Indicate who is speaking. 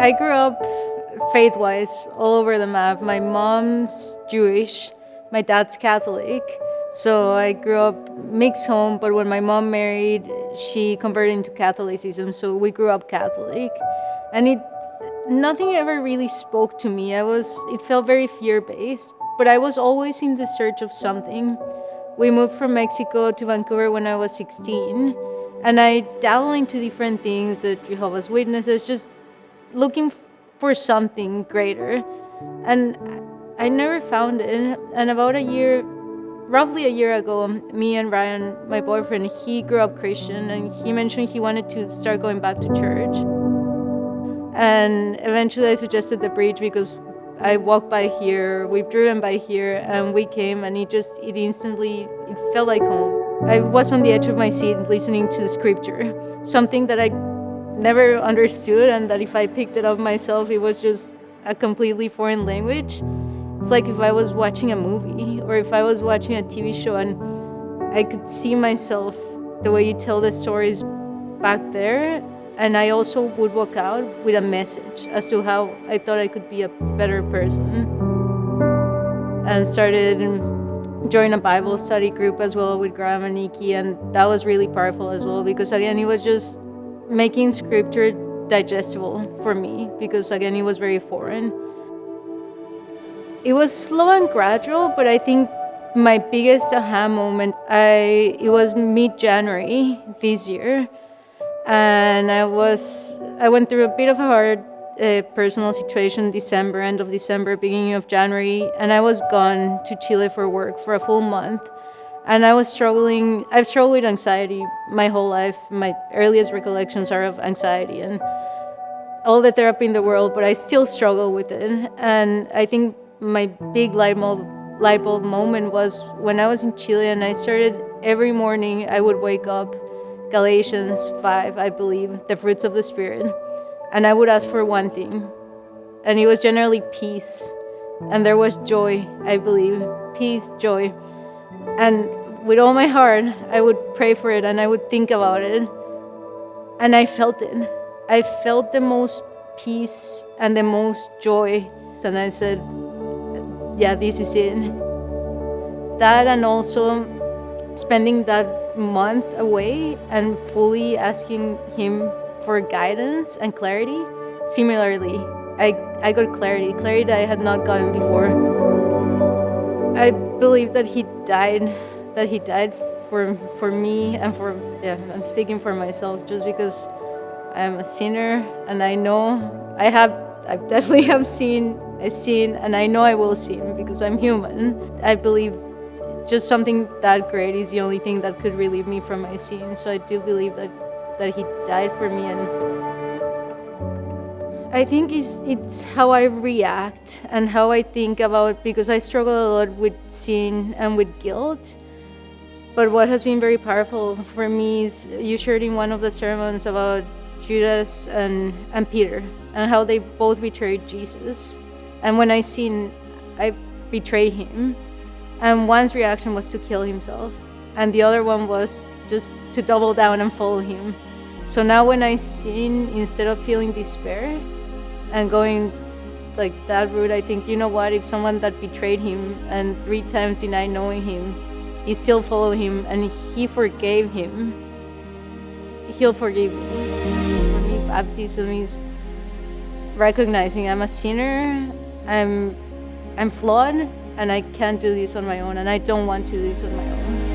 Speaker 1: I grew up faith-wise all over the map. My mom's Jewish, my dad's Catholic. So I grew up mixed home, but when my mom married, she converted into Catholicism. So we grew up Catholic. And nothing ever really spoke to me. It felt very fear-based, but I was always in the search of something. We moved from Mexico to Vancouver when I was 16, and I dabbled into different things, the Jehovah's Witnesses, just looking for something greater. And I never found it. And about roughly a year ago, me and Ryan, my boyfriend, he grew up Christian, and he mentioned he wanted to start going back to church. And eventually I suggested the bridge because I walked by here, we've driven by here, and we came, and it felt like home. I was on the edge of my seat listening to the scripture, something that I never understood, and that if I picked it up myself, it was just a completely foreign language. It's like if I was watching a movie or if I was watching a TV show and I could see myself the way you tell the stories back there. And I also would walk out with a message as to how I thought I could be a better person. And started joining a Bible study group as well with Graham and Nikki, and that was really powerful as well because, again, it was just making scripture digestible for me because, again, it was very foreign. It was slow and gradual, but I think my biggest aha moment, it was mid-January this year. And I went through a bit of a hard personal situation end of December, beginning of January, and I was gone to Chile for work for a full month. And I've struggled with anxiety my whole life. My earliest recollections are of anxiety and all the therapy in the world, but I still struggle with it. And I think my big light bulb moment was when I was in Chile, and I started every morning, I would wake up, Galatians 5, I believe, the fruits of the Spirit. And I would ask for one thing. And it was generally peace. And there was joy, I believe. Peace, joy. And with all my heart, I would pray for it and I would think about it. And I felt it. I felt the most peace and the most joy. And I said, yeah, this is it. That, and also spending that month away and fully asking him for guidance and clarity. Similarly, I got clarity that I had not gotten before. I believe that he died for me and I'm speaking for myself just because I'm a sinner, and I know I definitely have seen a sin, and I know I will sin because I'm human. I believe just something that great is the only thing that could relieve me from my sins. So I do believe that he died for me, and I think it's how I react and how I think about, because I struggle a lot with sin and with guilt. But what has been very powerful for me is you shared in one of the sermons about Judas and Peter and how they both betrayed Jesus. And when I sin, I betray him. And one's reaction was to kill himself, and the other one was just to double down and follow him. So now when I sin, instead of feeling despair and going like that route, I think, you know what, if someone that betrayed him and 3 times denied knowing him, he still followed him and he forgave him, he'll forgive me. For me, baptism is recognizing I'm a sinner, I'm flawed, and I can't do this on my own, and I don't want to do this on my own.